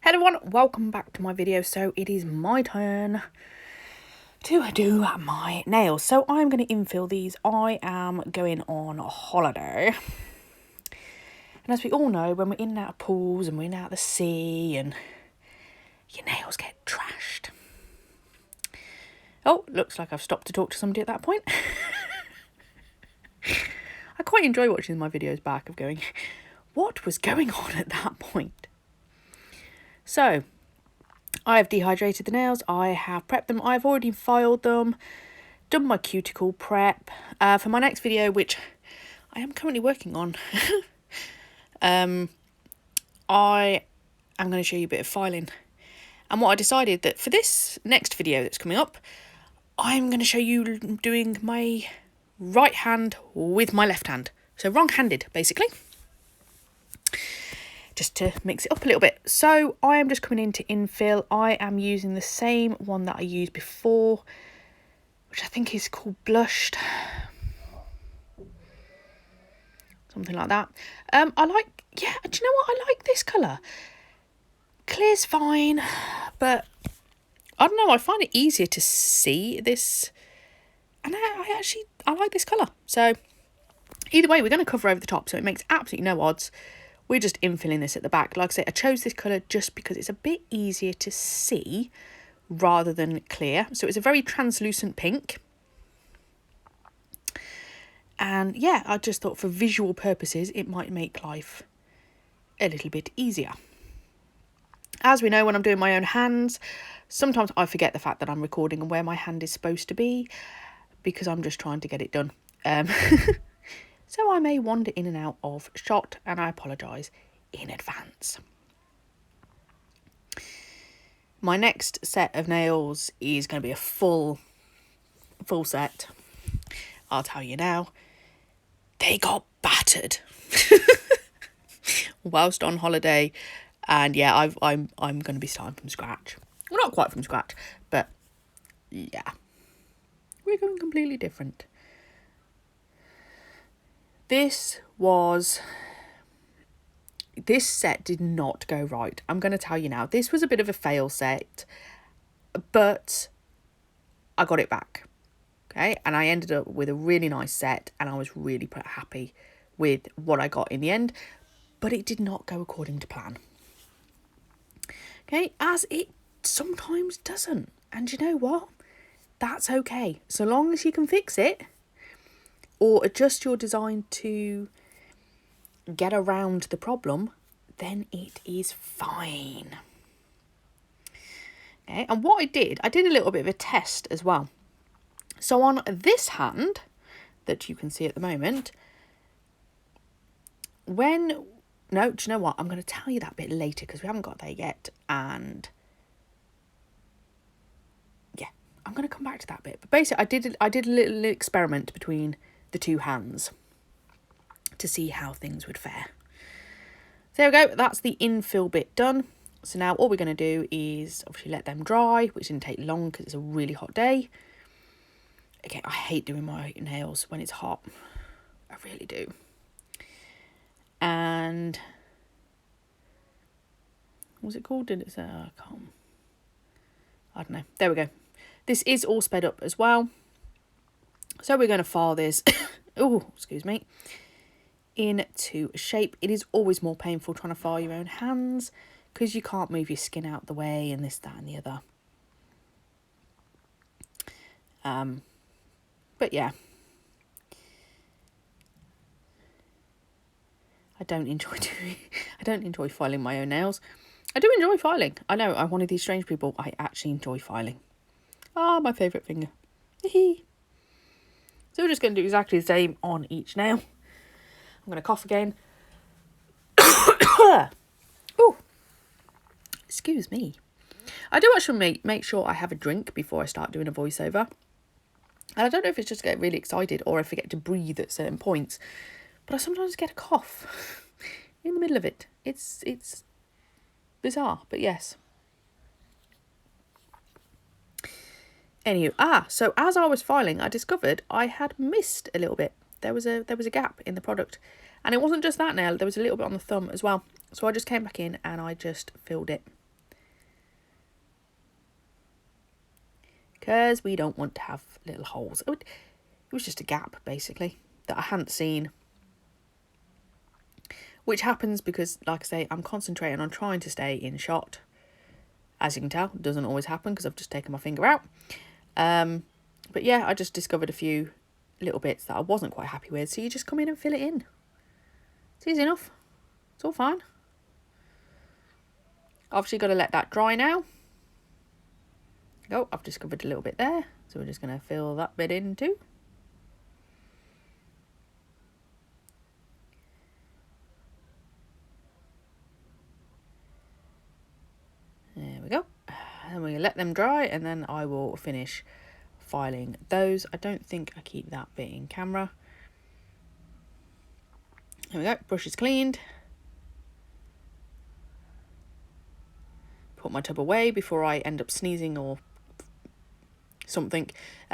Hello everyone, welcome back to my video. So it is my turn to do my nails. So I'm going to infill these. I am going on holiday. And as we all know, when we're in and out of pools and we're in and out of the sea and your nails get trashed. Oh, looks like I've stopped to talk to somebody at that point. I quite enjoy watching my videos back of going, what was going on at that point? So, I have dehydrated the nails, I have prepped them, I've already filed them, done my cuticle prep. For my next video, which I am currently working on, I am going to show you a bit of filing. And what I decided that for this next video that's coming up, I'm going to show you doing my right hand with my left hand. So wrong-handed, basically. Just to mix it up a little bit. So I am just coming in to infill. I am using the same one that I used before, which I think is called Blushed. Something like that. Do you know what? I like this colour. Clear's fine, but I don't know, I find it easier to see this. And I like this colour. So either way, we're going to cover over the top, so it makes absolutely no odds. We're just infilling this at the back. Like I say, I chose this colour just because it's a bit easier to see rather than clear. So it's a very translucent pink. And yeah, I just thought for visual purposes, it might make life a little bit easier. As we know, when I'm doing my own hands, sometimes I forget the fact that I'm recording and where my hand is supposed to be because I'm just trying to get it done. So I may wander in and out of shot, and I apologise in advance. My next set of nails is going to be a full set. I'll tell you now, they got battered whilst on holiday, and yeah, I'm going to be starting from scratch. Well, not quite from scratch, but yeah, we're going completely different. This set did not go right. I'm going to tell you now. This was a bit of a fail set, but I got it back. Okay, and I ended up with a really nice set, and I was really happy with what I got in the end, but it did not go according to plan. Okay, as it sometimes doesn't. And you know what? That's okay. So long as you can fix it, or adjust your design to get around the problem, then it is fine. Okay, and what I did a little bit of a test as well. So on this hand that you can see at the moment, do you know what? I'm going to tell you that bit later because we haven't got there yet. And yeah, I'm going to come back to that bit. But basically, I did a little experiment between the two hands to see how things would fare. So there we go, that's the infill bit done. So now all we're going to do is obviously let them dry, which didn't take long because it's a really hot day. Okay, I hate doing my nails when it's hot. I really do. And what was it called? Did it say? I don't know. There we go. This is all sped up as well. So we're going to file this, into shape. It is always more painful trying to file your own hands because you can't move your skin out the way and this, that and the other. But yeah, I don't enjoy filing my own nails. I do enjoy filing. I know, I'm one of these strange people. I actually enjoy filing. Ah, my favourite finger. So we're just going to do exactly the same on each nail. I'm going to cough again. Oh, excuse me. I do actually make sure I have a drink before I start doing a voiceover. And I don't know if it's just get really excited or I forget to breathe at certain points, but I sometimes get a cough in the middle of it. It's bizarre, but yes. Anywho, so as I was filing, I discovered I had missed a little bit. There was a gap in the product, and it wasn't just that nail. There was a little bit on the thumb as well. So I just came back in and I just filled it. because we don't want to have little holes. It was just a gap, basically, that I hadn't seen. Which happens because, like I say, I'm concentrating on trying to stay in shot. As you can tell, it doesn't always happen because I've just taken my finger out. But yeah, I just discovered a few little bits that I wasn't quite happy with. So you just come in and fill it in. It's easy enough. It's all fine. Obviously got to let that dry now. Oh, I've discovered a little bit there. So we're just going to fill that bit in too. There we go. And we let them dry and then I will finish filing those. I don't think I keep that bit in camera. There we go. Brush is cleaned. Put my tub away before I end up sneezing or something.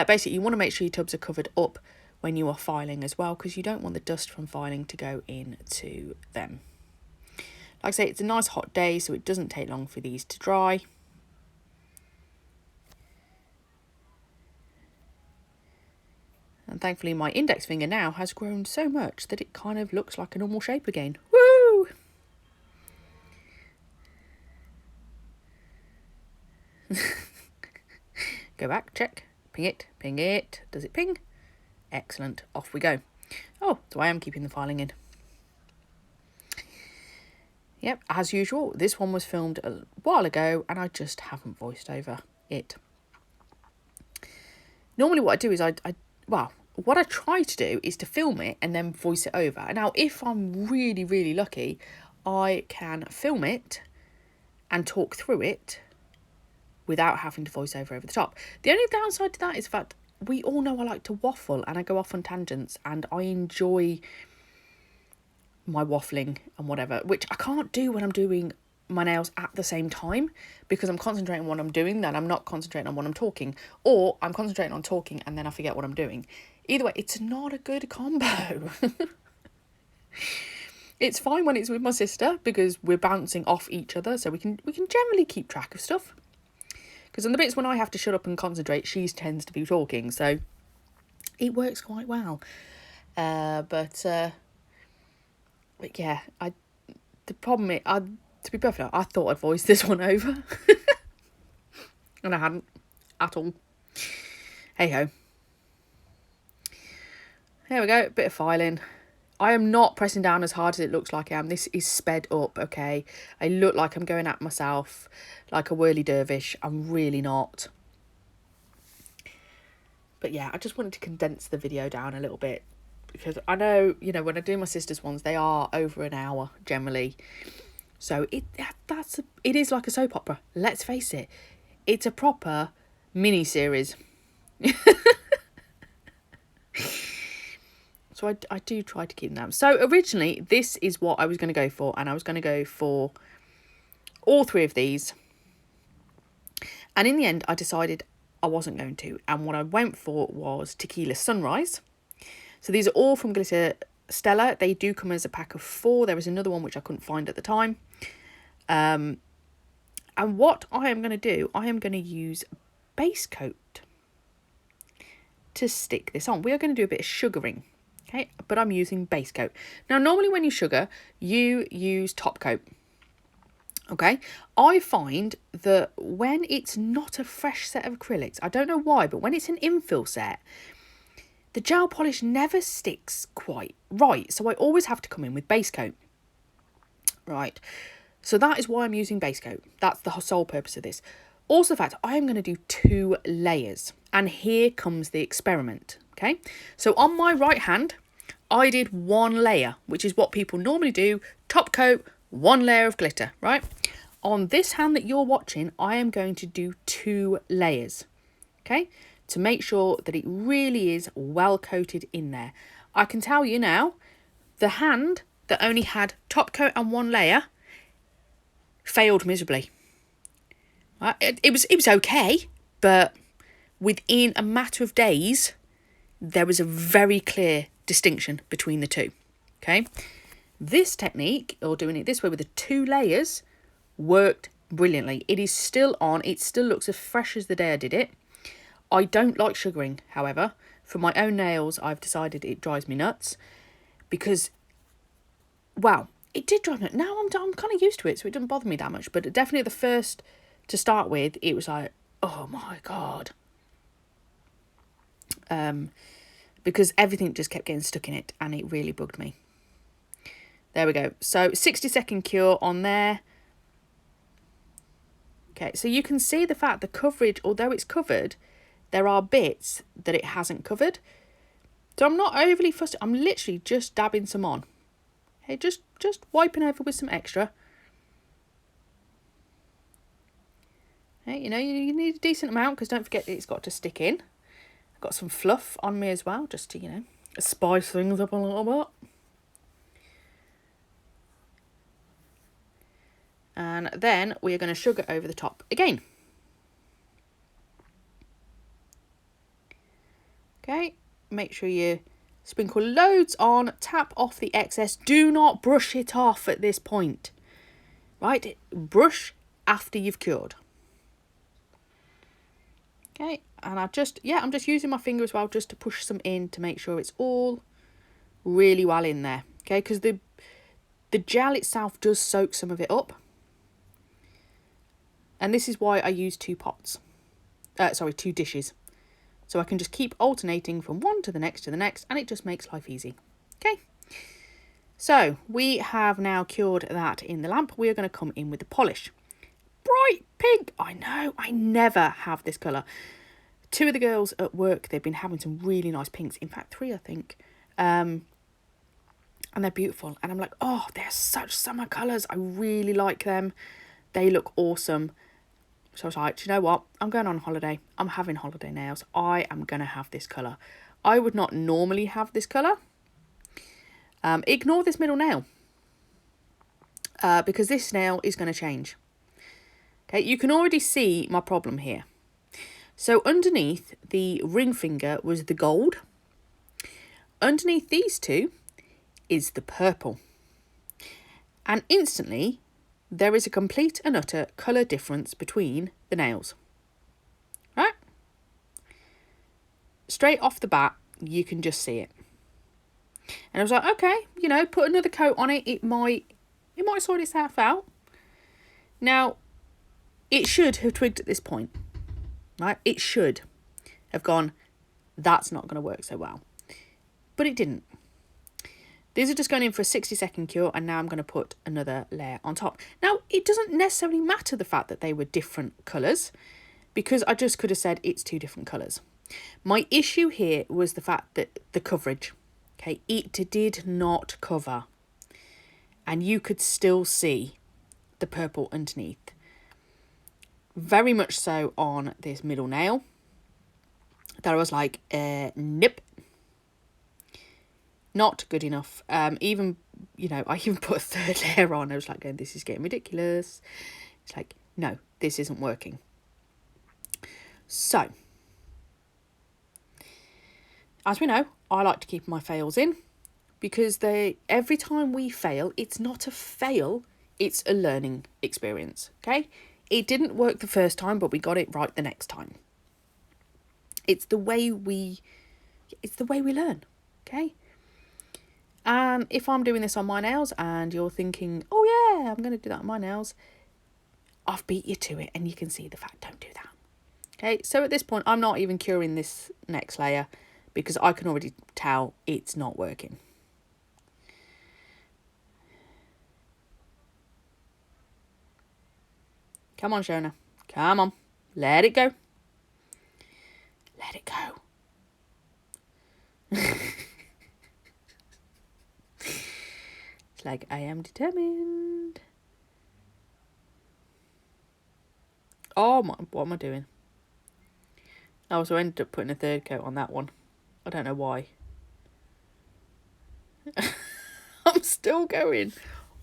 Basically, you want to make sure your tubs are covered up when you are filing as well, because you don't want the dust from filing to go into them. Like I say, it's a nice hot day, so it doesn't take long for these to dry. And thankfully, my index finger now has grown so much that it kind of looks like a normal shape again. Woo! Go back, check, ping it. Does it ping? Excellent, off we go. Oh, so I am keeping the filing in. Yep, as usual, this one was filmed a while ago and I just haven't voiced over it. Normally what I do is what I try to do is to film it and then voice it over. Now, if I'm really, really lucky, I can film it and talk through it without having to voice over the top. The only downside to that is the fact we all know I like to waffle and I go off on tangents and I enjoy my waffling and whatever, which I can't do when I'm doing my nails at the same time because I'm concentrating on what I'm doing, then I'm not concentrating on what I'm talking, or I'm concentrating on talking and then I forget what I'm doing. Either way, it's not a good combo. It's fine when it's with my sister because we're bouncing off each other, so we can generally keep track of stuff. Because on the bits when I have to shut up and concentrate, she tends to be talking, so it works quite well. But yeah, the problem is, to be perfect, I thought I'd voice this one over, and I hadn't at all. Hey ho. There we go, bit of filing. I am not pressing down as hard as it looks like I am. This is sped up, okay? I look like I'm going at myself like a whirly dervish. I'm really not. But yeah, I just wanted to condense the video down a little bit because I know, you know, when I do my sister's ones, they are over an hour generally. So it is like a soap opera. Let's face it. It's a proper mini-series. So I do try to keep them. So originally, this is what I was going to go for. And I was going to go for all three of these. And in the end, I decided I wasn't going to. And what I went for was Tequila Sunrise. So these are all from Glitter Stella. They do come as a pack of 4. There was another one which I couldn't find at the time. And what I am going to do, I am going to use base coat to stick this on. We are going to do a bit of sugaring. Okay, but I'm using base coat. Now, normally when you sugar, you use top coat. Okay, I find that when it's not a fresh set of acrylics, I don't know why, but when it's an infill set, the gel polish never sticks quite right. So I always have to come in with base coat. Right, so that is why I'm using base coat. That's the sole purpose of this. Also the fact I am going to do 2 layers. And here comes the experiment. Okay, so on my right hand, I did 1 layer, which is what people normally do. Top coat, 1 layer of glitter, right? On this hand that you're watching, I am going to do 2 layers, okay? To make sure that it really is well coated in there. I can tell you now, the hand that only had top coat and 1 layer failed miserably. Right? It was okay, but within a matter of days, there was a very clear distinction between the two. Okay, this technique, or doing it this way with the 2 layers, worked brilliantly. It is still on. It still looks as fresh as the day I did it. I don't like sugaring, however. For my own nails, I've decided it drives me nuts because, well, it did drive me nuts. Now I'm kind of used to it, so it doesn't bother me that much. But definitely the first, to start with, it was like, oh my God. Because everything just kept getting stuck in it and it really bugged me. There we go. So 60-second cure on there. Okay, so you can see the fact the coverage, although it's covered, there are bits that it hasn't covered. So I'm not overly fussed. I'm literally just dabbing some on. Okay, just wiping over with some extra. Okay, you know, you need a decent amount because don't forget it's got to stick in. I've got some fluff on me as well, just to, you know, spice things up a little bit. And then we are going to sugar over the top again. Okay, make sure you sprinkle loads on, tap off the excess. Do not brush it off at this point. Right, brush after you've cured. Okay, and I'm just using my finger as well just to push some in to make sure it's all really well in there. Okay, because the gel itself does soak some of it up. And this is why I use two dishes. So I can just keep alternating from one to the next, and it just makes life easy. Okay. So we have now cured that in the lamp. We are going to come in with the polish. Bright pink. I know, I never have this colour. Two of the girls at work, they've been having some really nice pinks. In fact, 3, I think. And they're beautiful. And I'm like, oh, they're such summer colours. I really like them. They look awesome. So I was like, do you know what? I'm going on holiday. I'm having holiday nails. I am going to have this colour. I would not normally have this colour. Ignore this middle nail. Because this nail is going to change. Okay, you can already see my problem here. So underneath the ring finger was the gold. Underneath these two is the purple. And instantly, there is a complete and utter colour difference between the nails. Right? Straight off the bat, you can just see it. And I was like, okay, you know, put another coat on it. It might sort itself out. Now, it should have twigged at this point. Right? It should have gone, that's not going to work so well. But it didn't. These are just going in for a 60-second cure, and now I'm going to put another layer on top. Now, it doesn't necessarily matter the fact that they were different colours, because I just could have said it's 2 different colours. My issue here was the fact that the coverage, okay, it did not cover. And you could still see the purple underneath. Very much so on this middle nail. That I was like, nope. Not good enough. Even, you know, I even put a 3rd layer on. I was like, going, this is getting ridiculous. It's like, no, this isn't working. So, as we know, I like to keep my fails in. Because every time we fail, it's not a fail, it's a learning experience, okay? It didn't work the first time, but we got it right the next time. It's the way we learn, okay? And if I'm doing this on my nails and you're thinking, oh yeah, I'm going to do that on my nails, I've beat you to it and you can see the fact, don't do that. Okay, so at this point, I'm not even curing this next layer because I can already tell it's not working. Come on, Shona. Come on. Let it go. Let it go. It's like, I am determined. Oh my, what am I doing? Oh, so I ended up putting a 3rd coat on that one. I don't know why. I'm still going.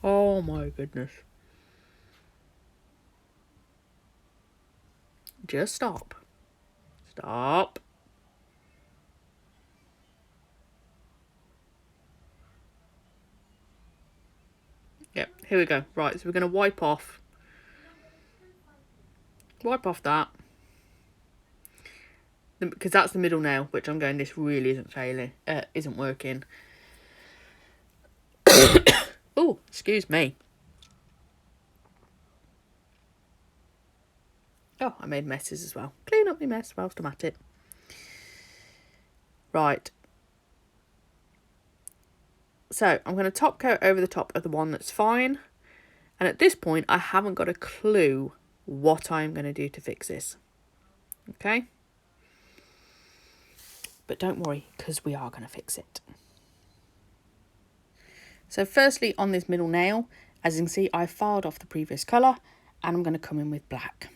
Oh my goodness. Just stop. Stop. Yep, here we go. Right, so we're going to wipe off that. because that's the middle nail, which I'm going, this really isn't working. Oh, excuse me. Oh, I made messes as well. Clean up my mess whilst I'm at it. Right. So I'm going to top coat over the top of the one that's fine. And at this point, I haven't got a clue what I'm going to do to fix this. Okay? But don't worry, because we are going to fix it. So firstly, on this middle nail, as you can see, I filed off the previous colour, and I'm going to come in with black.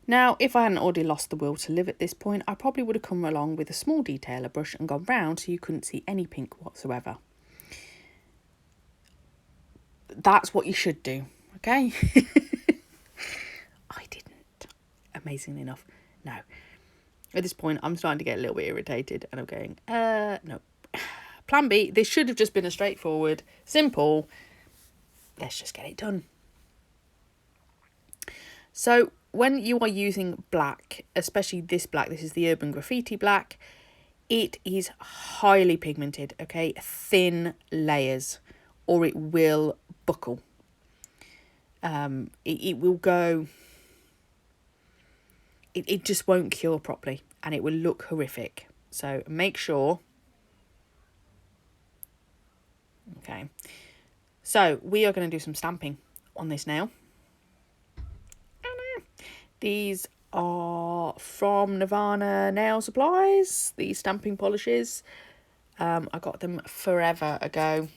Now, if I hadn't already lost the will to live at this point, I probably would have come along with a small detailer brush and gone round so you couldn't see any pink whatsoever. That's what you should do, okay? I didn't, amazingly enough. No. At this point, I'm starting to get a little bit irritated and I'm going, no. Plan B, this should have just been a straightforward, simple, let's just get it done. So when you are using black, especially this black, this is the Urban Graffiti black, it is highly pigmented, okay? Thin layers, or it will buckle. It will go, it just won't cure properly and it will look horrific. So make sure. Okay, so we are going to do some stamping on this nail. These are from Nirvana Nail Supplies, these stamping polishes. I got them forever ago.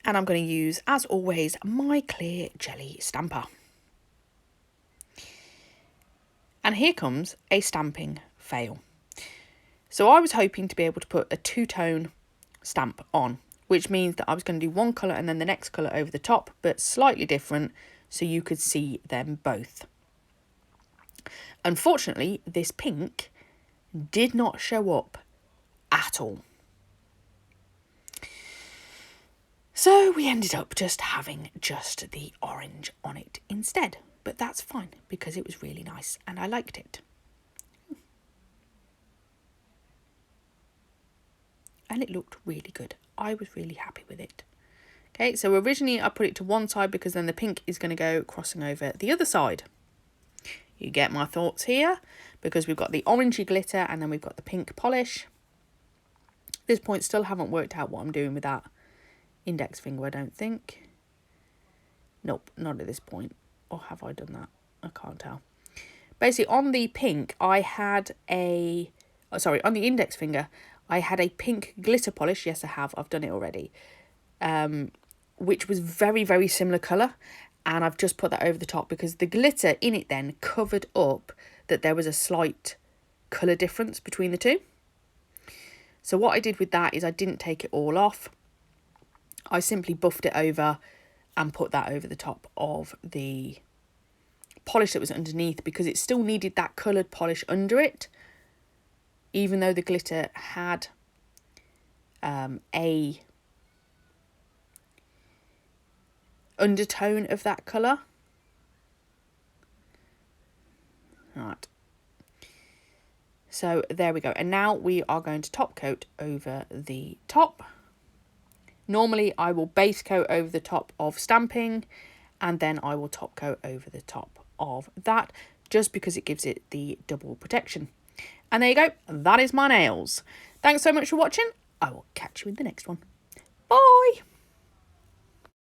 And I'm going to use, as always, my clear jelly stamper. And here comes a stamping fail. So I was hoping to be able to put a two-tone stamp on, which means that I was going to do one colour and then the next colour over the top, but slightly different, so you could see them both. Unfortunately, this pink did not show up at all. So we ended up just having just the orange on it instead. But that's fine because it was really nice and I liked it. And it looked really good. I was really happy with it. Okay, so originally I put it to one side because then the pink is going to go crossing over the other side. You get my thoughts here because we've got the orangey glitter and then we've got the pink polish. At this point, still haven't worked out what I'm doing with that index finger, I don't think. Nope, not at this point. Or have I done that? I can't tell. Basically, on the pink, I had a... Oh, sorry, on the index finger, I had a pink glitter polish. Yes, I have. I've done it already. Which was very, very similar colour. And I've just put that over the top because the glitter in it then covered up that there was a slight colour difference between the two. So what I did with that is I didn't take it all off. I simply buffed it over and put that over the top of the polish that was underneath because it still needed that coloured polish under it, even though the glitter had a undertone of that colour. Right. So there we go. And now we are going to top coat over the top. Normally I will base coat over the top of stamping and then I will top coat over the top of that just because it gives it the double protection. And there you go. That is my nails. Thanks so much for watching. I will catch you in the next one. Bye.